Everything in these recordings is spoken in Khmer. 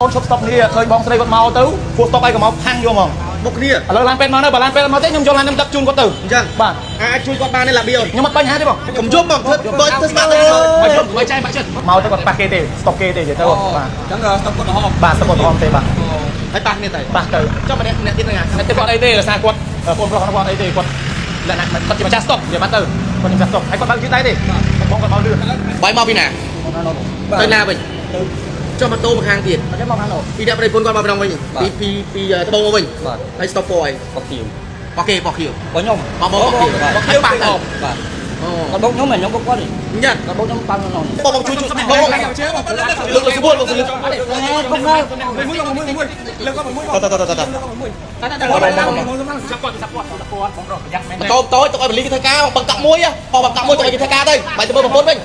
con chụp stop này khơi bóng đây còn màu tấu phụ stop ai còn máu hang vô mỏng một kia rồi lan pen mà lan pen mà thế nhưng cho lan em tập trung có từ chẳng bà ai chui con ba này là biêu nhưng mà bánh hai thế bỏng cầm giúp bằng thôi tôi start mấy chai bãi chân màu tao còn pa kê tê stop kê tê vậy tao bà chẳng ngờ stop con hòm bà stop còn hòm tê bà phải tạt này bà từ cho mà nè tin là nè tê còn đây tê là xa quật con nó còn đây tê quật là nặng mà chỉ mà cha stop để bắt từ con cha stop hãy con băng dưới tay đi bóng còn bao lươn bay mau pin nè tôi na mình cho mà tô một hàng tiền đi đẹp đây phun con vào trong mình pi tô mình hay stop boy bọc kiều có nhông bọc kiều bạn nào còn bông nhóm mình nhóm có gì nhận còn bông nhóm tăng nó bọc chui lực lực buôn lực tối tụi mình lý cái cao bằng cọng muối á hoặc bằng cọng muối tụi mình cái cao đây bài tụi mình bốn mình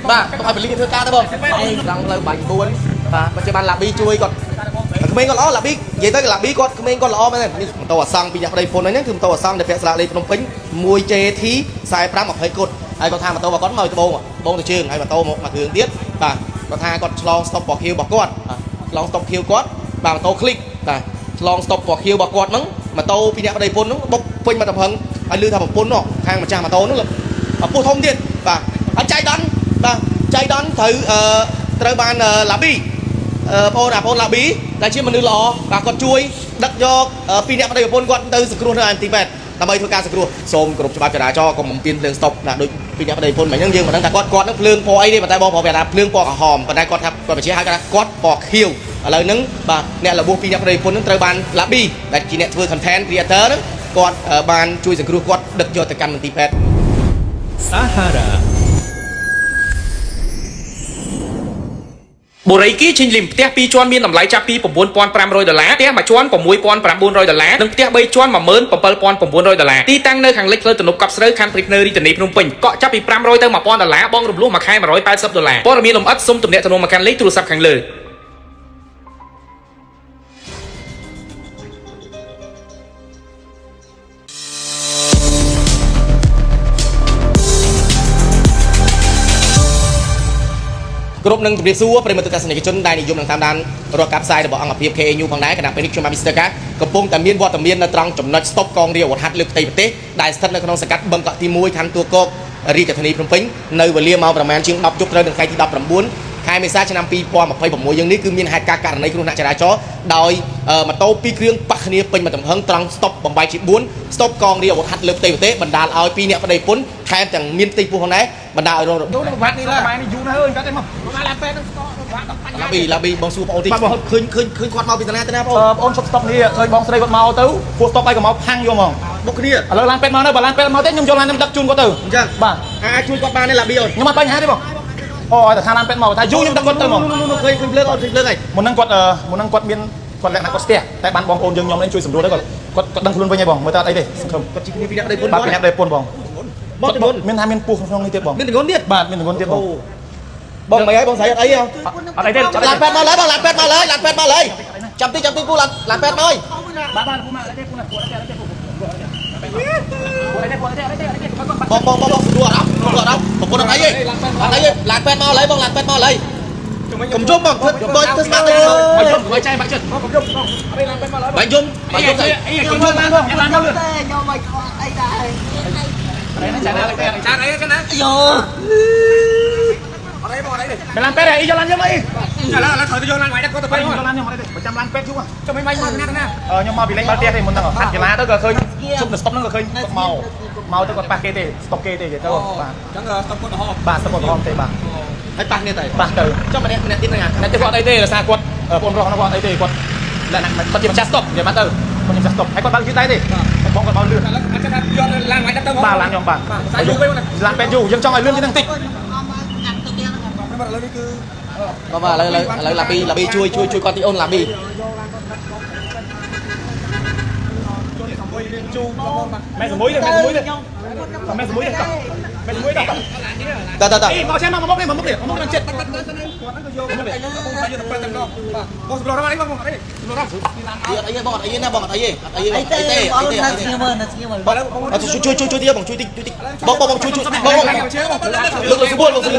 ba tụi mình lý cái cao đây không răng lời bài buôn và chơi ban là bi chui còn mình còn lo là bi vậy tới là bi con mình còn lo mà này tàu ở sang bây giờ đây phone này thì tàu ở sang để phải là đây phone pính mùi chê thí xài pram một hơi cột ai còn tham mà tàu vào con mời tàu bông từ trường ai mà tàu một mà hướng tiếp và còn tha còn long stop bỏ kill bỏ quad long stop kill quad và tàu click và long stop bỏ kill bỏ quad nắng mà tàu bây giờ đây phone nó bốc pin mà tập hứng ai lư tham một phone nó hàng mà cha mà tàu nó là phô thông tiền và anh chạy đón thử trời ban là bi phone là bí là chiếc mình đưa lọ và con chui đất do pin đẹp đây phone con từ screw ra anti bed làm bây thôi ca screw xôm cột cho ba trả cho còn một pin lên stop là đôi pin đẹp đây phone mà nhân dương mà đang đặt con nó lương po ấy đi mà tay bom họ về là lương po cả hòm và đây con thắp còn phải chia hai cái con po khiêu lời nứng và nè là buông pin đẹp đây phone nó trời ban là bi là chỉ nè vừa content creator đó con ban chui screw con đất do từ căn anti bed Sahara បុរីគីឈិញលីមផ្ទះ2ជាន់មានតម្លៃចាប់ពី$9,500ផ្ទះមួយជាន់$6,900និងផ្ទះ3ជាន់$17,900ទីតាំងនៅខាងលិចផ្លូវទំនប់កប់ស្រូវខណ្ឌព្រៃភ្នៅរាជធានីភ្នំពេញកក់ចាប់ពី$500ទៅ$1,000បងរំលោះមួយខែ$180ព័ត៌មានលម្អិតសូមទំនាក់ទំនងមកកាន់លេខទូរស័ព្ទខាងលើគ្រប់នឹងជំរាបសួរប្រិមត្តទស្សនិកជនដែលនិយមនឹងតាមដានរដ្ឋការផ្សាយរបស់អង្គភាព KNU ផងដែរគណៈពេលនេះខ្ញុំបាទមីស្ទ័រកាកំពុងតែមានវត្តមាននៅត្រង់ចំណុចស្តុបកងរាជអាវុធហត្ថលើផ្ទៃប្រទេសដែលស្ថិតនៅក្នុងសង្កាត់បឹងកក់ទី1ខណ្ឌទួលគោករាជធានីភ្នំពេញនៅវេលាម៉ោងប្រមាណជាង10យប់ត្រូវនៅថ្ងៃទី19ខែមេសាឆ្នាំ2026យើងនេះគឺមានហេតុការណ៍ករណីគ្រោះថ្នាក់ចរាចរណ៍ដោយម៉ូតូ2គ្រឿងប៉ះគ្នាពេញមួយទំហឹងត្រង់ស្តុបបំបីជា4ស្តុបកងរាជអាវុធហត្ថលើផ្ទៃប្រទេសបណ្ដាលឲ្យ2អ្នកប្តីប្រពន្ធថែមទាំងមានទីពោះផងដែរបណ្ដាលឲ្យរងរបួសវត្តនេះឡើយនេះយូរណាស់ហើយកាត់ទេមកឡាពេននឹងឡាប៊ីបងសួរបងអូនទីឃើញគាត់មកពីតាណាតាណាបងអូនជុប stop នេះឃើញបងស្រីគាត់មកទៅphụ stop ai còn máu hang vô mỏngបុកគ្នាឥឡូវឡានពេនមកនៅបើឡានពេនមកទេខ្ញុំយកឡានខ្ញុំដឹកជូនគាត់ទៅអញ្ចឹងបាទអាចជួយគាត់បានទេឡាប៊ីអូនខ្ញុំអត់បញ្ហាទេបងអូឲ្យតែថាឡានពេនមកថាយូរខ្ញុំដឹកគាត់ទៅមកឃើញលើកអូនឃើញលើកហើយមុនហ្នឹងគាត់មានគាត់លក្ខណៈគាត់ស្ទះតែបានបងប្អូនយើងខ្ញុំនេះជួយសម្រួលទៅគាត់ដឹងខ្លួនវិញហើយបងមើលតើអត់អីទេសង្ឃឹមគាត់ជីគ្នាពីអ្នកដៃពុនបាទពីអ្នកដៃពុនបងបងទៅមានថាមានពោះក្នុងនេះទៀតបងមានទងន់ទៀតបាទមានទងន់ទៀតបងបងមិនអីបងស្រីអត់អីហ៎អត់អីទេឡានពេនមកលើបងឡានពេនមកលើចាំទីពូឡានពេនមកបាទពូមកអីទេពូណាពូអីទេបងស្រួលអត់ប្រពន្ធអត់អីទេឡានពេនមកលើបងឡានពេនមកលើកុំយំបងធ្វើស្មាតទៅមកយំមកចៃបាក់ចិត្តមកកុំយំបងអីឡានពេនមកលើបាញ់យំទៅអីកុំយំឡានបងឡានមកលើខ្ញុំមិនខ្វល់អីដែរអីណាចានអីចឹងណាយោអត់អីបងអត់អីទេឡានពេនអីយកឡានខ្ញុំអីឥឡូវត្រូវទៅយកឡានមកគាត់ទៅយកឡានខ្ញុំអត់ទេបើចាំឡានពេនយូរចាំមិនបាញ់មកណាខ្ញុំមកពីលេងបាល់ផ្ទះទេមុនហ្នឹងហាត់កីឡាទៅក៏ឃើញជុំនៅស្តុបហ្នឹងក៏ឃើញគាត់មកទៅគាត់ប៉ះគេទេស្តុបគេទេទៅបាទអញ្ចឹងស្តុបគាត់ហោបាទស្តុបគាត់ហោទេបាទហើយប៉ះនេះទៅប៉ះទៅចាំម្នាក់ទៀតហ្នឹងអ្នកទៅគាត់អីទេដោយសារគាត់បងប្រុសគាត់អីទេគាត់លក្ខណៈគាត់ជាម្ចាស់ស្តុបនិយាយមកទៅគាត់ជាម្ចាស់ស្តុបហើយគាត់បើកជិះដែរទេបងគាត់បើលឿនអញ្ចឹងថាយកឡានមកទៅបាទឡានខ្ញុំបាទយូរពេកឡានពេនយូរយើងចង់ឲ្យលឿនជាងហ្នឹងតិចបាទឥឡូវនេះគឺបាទឥឡូវឡាប៊ីជួយគាត់ទីអូនឡាប៊ីម៉ែសមួយទេម៉ែសមួយទេ เป็นมวยดอก តាតាតា นี่មកឆែមកមុខនេះមកមុខនេះមកមុខនឹងចិត្តគាត់ហ្នឹងទៅយកមុខនេះខ្ញុំយកទៅតែម្ដងបងសម្លរហ្នឹងបងអីសម្លរហ្នឹង អីបងអីណាបងអីអីអីទេ អត់ណាស្ងៀមណាស្ងៀម ជួយទៀតបងជួយតិចបងបងជួយបងលើកស្បួលបង ហេ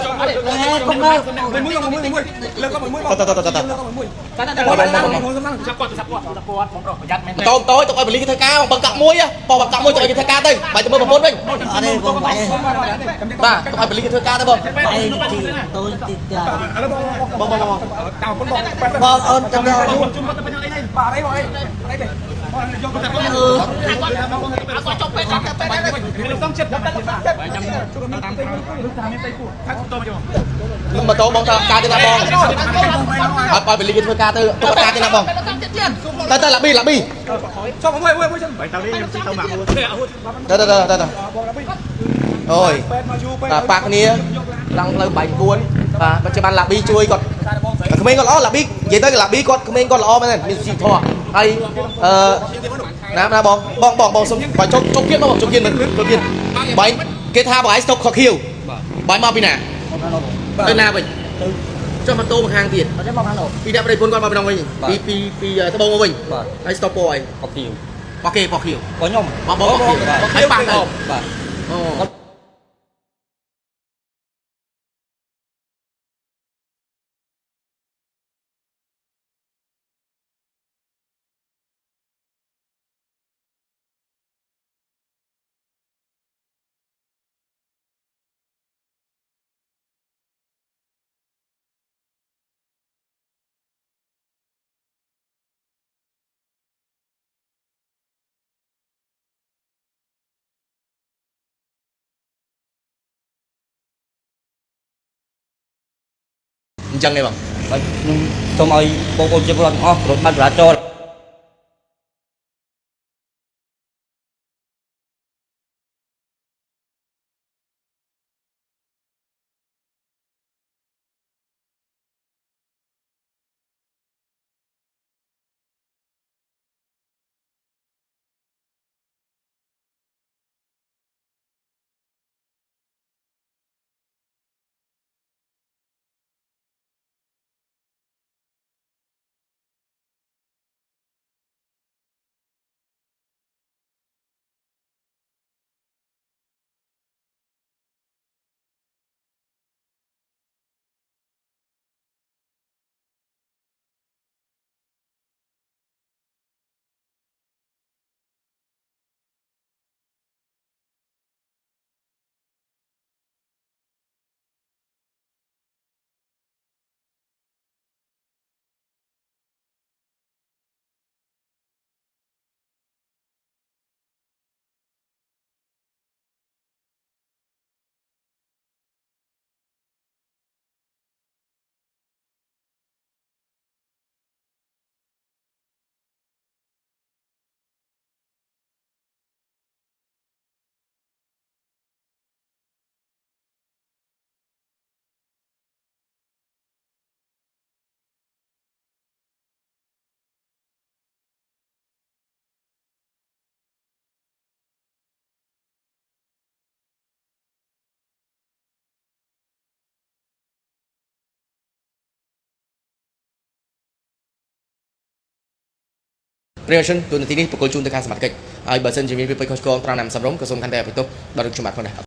កុំមក មួយលើកក៏មួយ តាតាតាតា លើកក៏មួយកាន់តែបងចាប់គាត់បងប្រុសប្រយ័ត្នមែន តោតោទៅឲ្យបលីគេធ្វើការបងកាក់មួយបងកាក់មួយទៅឲ្យគេធ្វើការទៅបាយទៅមើលប្រពន្ធវិញ អត់ទេបងបាយ បាទទៅឲ្យបលីគេធ្វើការទៅបង បាយទីតូនទីតា បងតាមបង បងអូនចាំដល់ ជុំទៅបញ្ញាអីបាទអីបងអីអីទេបងយកទៅបងគាត់ចុះពេកចាំពេកដែរខ្ញុំต้องចិត្តចាំតាមមានទៅគូថាទៅមកយក នឹងម៉ូតូបងទៅការទៅណាបងអត់ឲ្យបលីគេធ្វើការទៅទៅការទៅណាបងទៅឡាប៊ី ចុះមួយចឹងបាយតើនេះខ្ញុំជិះទៅមកមួយ ទៅអូយប៉ាគ្នាឡើងផ្លូវបាយ9បាទបច្ចុប្បន្នឡាប៊ីជួយគាត់ក្មេងគាត់ល្អឡាប៊ីនិយាយទៅឡាប៊ីគាត់ក្មេងគាត់ល្អមែនទេមានជីវធម៌ហើយណាបងសុំបាយជុំគៀនបងជុំគៀនមើលជុំគៀនបាយគេថាបងឯងស្តុកខខៀវបាយមកពីណាទៅណាវិញចុះម៉ូតូមកខាងទៀត អត់ទេមកខាងនោះ ពីអ្នកប្រៃពុនគាត់មកពីដងវិញពីត្បូងមកវិញហើយស្តុកពោអី បកគីវ ប៉ខៀវ បងខ្ញុំ បងហើយប៉ះទៅ បាទ អូ អញ្ចឹងទេបង ខ្ញុំសូមឲ្យបងប្អូនជាពលរដ្ឋទាំងអស់គ្រប់បាត់ចរាចរណ៍ ព្រះជនទូនាទីនេះបកគលជូនទៅការសមត្ថកិច្ចហើយបើសិនជាមានពេលខុសឆ្គងត្រង់ណាំសំរុំក៏សូមខន្តីអភ័យទោសដល់លោកខ្ញុំបាទផងដែរ